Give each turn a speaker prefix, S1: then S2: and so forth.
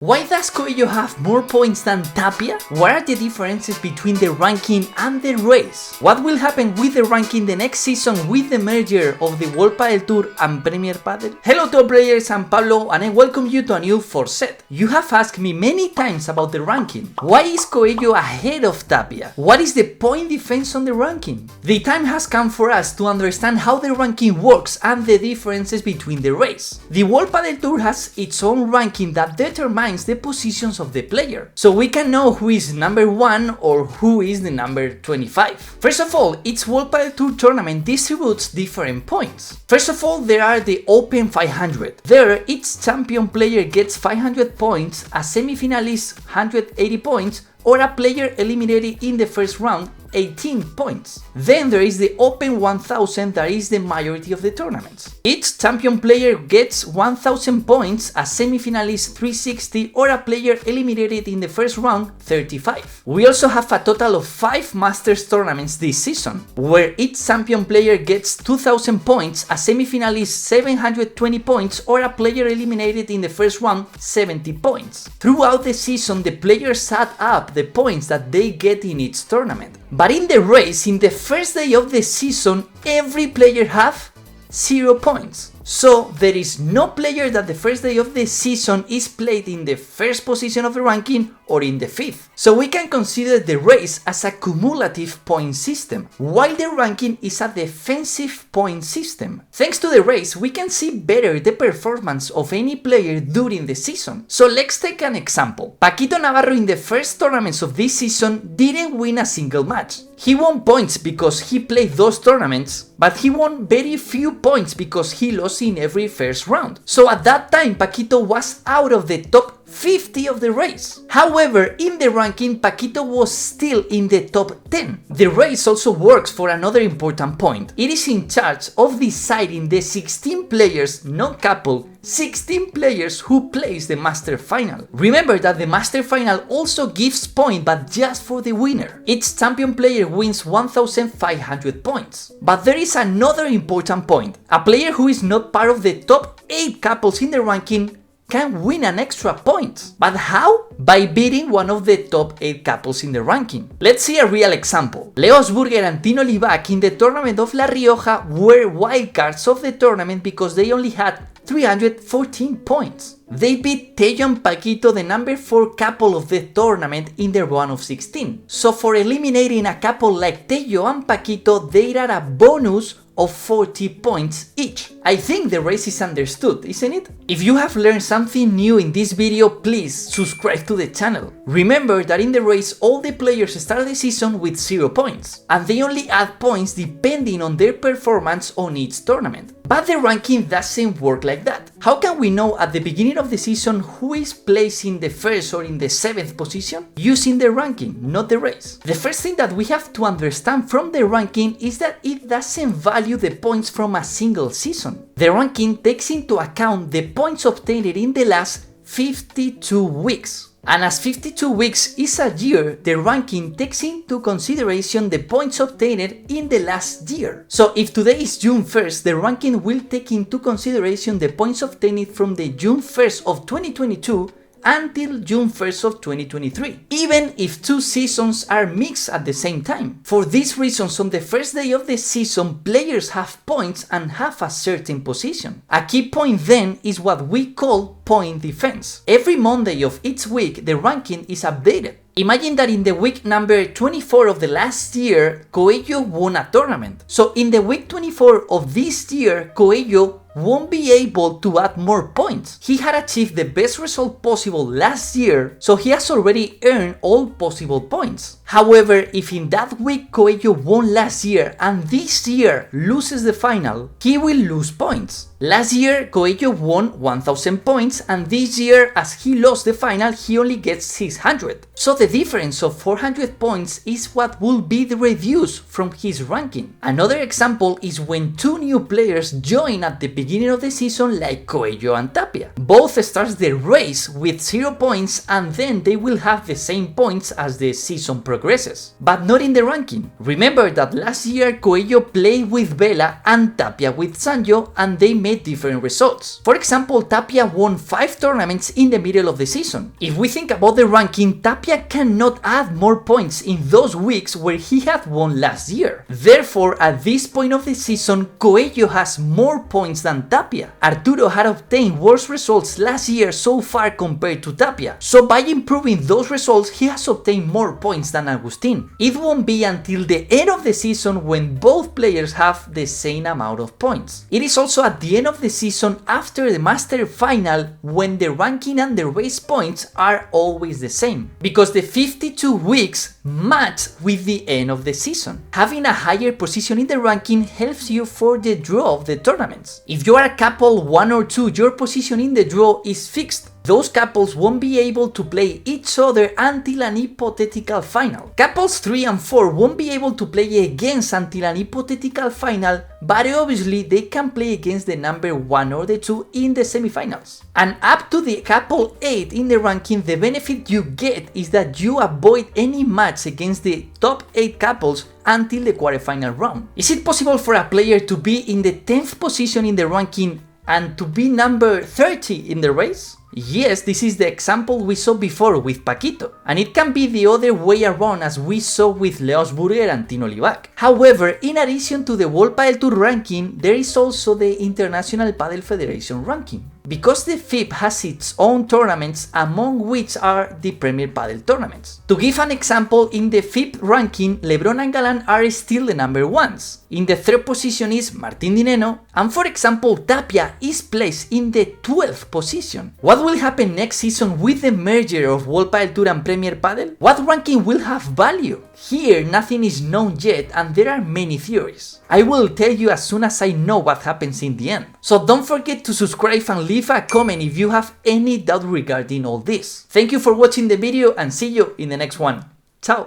S1: Why does Coello have more points than Tapia? What are the differences between the ranking and the race? What will happen with the ranking the next season with the merger of the World Padel Tour and Premier Padel? Hello top players, I'm Pablo and I welcome you to a new 4Set. You have asked me many times about the ranking. Why is Coello ahead of Tapia? What is the point difference on the ranking? The time has come for us to understand how the ranking works and the differences between the race. The World Padel Tour has its own ranking that determines the positions of the player, so we can know who is number 1 or who is the number 25. First of all, each World Padel Tour tournament distributes different points. First of all, there are the Open 500. There, each champion player gets 500 points, a semi-finalist 180 points, or a player eliminated in the first round 18 points. Then there is the Open 1000 that is the majority of the tournaments. Each champion player gets 1000 points, a semi-finalist 360 or a player eliminated in the first round 35. We also have a total of 5 Masters tournaments this season, where each champion player gets 2000 points, a semi-finalist 720 points or a player eliminated in the first round 70 points. Throughout the season the players add up the points that they get in each tournament. But in the race, in the first day of the season, every player have 0 points. So there is no player that the first day of the season is played in the first position of the ranking or in the 5th. So we can consider the race as a cumulative point system, while the ranking is a defensive point system. Thanks to the race, we can see better the performance of any player during the season. So let's take an example. Paquito Navarro in the first tournaments of this season didn't win a single match. He won points because he played those tournaments, but he won very few points because he lost in every first round. So at that time, Paquito was out of the top 50 of the race. However, in the ranking, Paquito was still in the top 10. The race also works for another important point. It is in charge of deciding the 16 players, not couple, 16 players who plays the Master Final. Remember that the Master Final also gives points, but just for the winner. Each champion player wins 1500 points. But there is another important point. A player who is not part of the top 8 couples in the ranking can win an extra point. But how? By beating one of the top 8 couples in the ranking. Let's see a real example. Leo Asburger and Tino Libac in the tournament of La Rioja were wildcards of the tournament because they only had 314 points. They beat Tello and Paquito, the number 4 couple of the tournament, in the round of 16. So for eliminating a couple like Tello and Paquito, they are a bonus of 40 points each. I think the race is understood, isn't it? If you have learned something new in this video, please subscribe to the channel. Remember that in the race all the players start the season with 0 points, and they only add points depending on their performance on each tournament. But the ranking doesn't work like that. How can we know at the beginning of the season who is placed in the 1st or in the 7th position? Using the ranking, not the race. The first thing that we have to understand from the ranking is that it doesn't value the points from a single season. The ranking takes into account the points obtained in the last 52 weeks. And as 52 weeks is a year, the ranking takes into consideration the points obtained in the last year. So if today is June 1st, the ranking will take into consideration the points obtained from the June 1st of 2022 until June 1st of 2023, even if 2 seasons are mixed at the same time. For these reasons, on the first day of the season, players have points and have a certain position. A key point then is what we call point defense. Every Monday of each week, the ranking is updated. Imagine that in the week number 24 of the last year, Coello won a tournament. So in the week 24 of this year, Coello won't be able to add more points. He had achieved the best result possible last year, so he has already earned all possible points. However, if in that week Coello won last year and this year loses the final, he will lose points. Last year, Coello won 1000 points, and this year, as he lost the final, he only gets 600. So the difference of 400 points is what will be the reduce from his ranking. Another example is when 2 new players join at the beginning of the season like Coello and Tapia. Both start the race with 0 points and then they will have the same points as the season progresses. But not in the ranking. Remember that last year Coello played with Vela and Tapia with Sancho and they made different results. For example, Tapia won 5 tournaments in the middle of the season. If we think about the ranking, Tapia cannot add more points in those weeks where he had won last year. Therefore, at this point of the season, Coello has more points than Tapia. Arturo had obtained worse results last year so far compared to Tapia, so by improving those results he has obtained more points than Agustín. It won't be until the end of the season when both players have the same amount of points. It is also at the end of the season after the Master Final when the ranking and the race points are always the same, because the 52 weeks match with the end of the season. Having a higher position in the ranking helps you for the draw of the tournaments. If you are a couple 1 or 2, your position in the draw is fixed. Those couples won't be able to play each other until an hypothetical final. Couples 3 and 4 won't be able to play against until an hypothetical final, but obviously they can play against the number 1 or the 2 in the semifinals. And up to the couple 8 in the ranking, the benefit you get is that you avoid any match against the top 8 couples until the quarterfinal round. Is it possible for a player to be in the 10th position in the ranking and to be number 30 in the race? Yes, this is the example we saw before with Paquito, and it can be the other way around as we saw with Leosburger and Tino Libac. However, in addition to the World Padel Tour ranking, there is also the International Padel Federation ranking, because the FIP has its own tournaments, among which are the Premier Padel tournaments. To give an example, in the FIP ranking, Lebrón and Galán are still the number 1s. In the 3rd position is Martín Dineno, and for example, Tapia is placed in the 12th position. What will happen next season with the merger of World Padel Tour and Premier Padel? What ranking will have value? Here, nothing is known yet and there are many theories. I will tell you as soon as I know what happens in the end. So don't forget to subscribe and leave a comment if you have any doubt regarding all this. Thank you for watching the video and see you in the next one.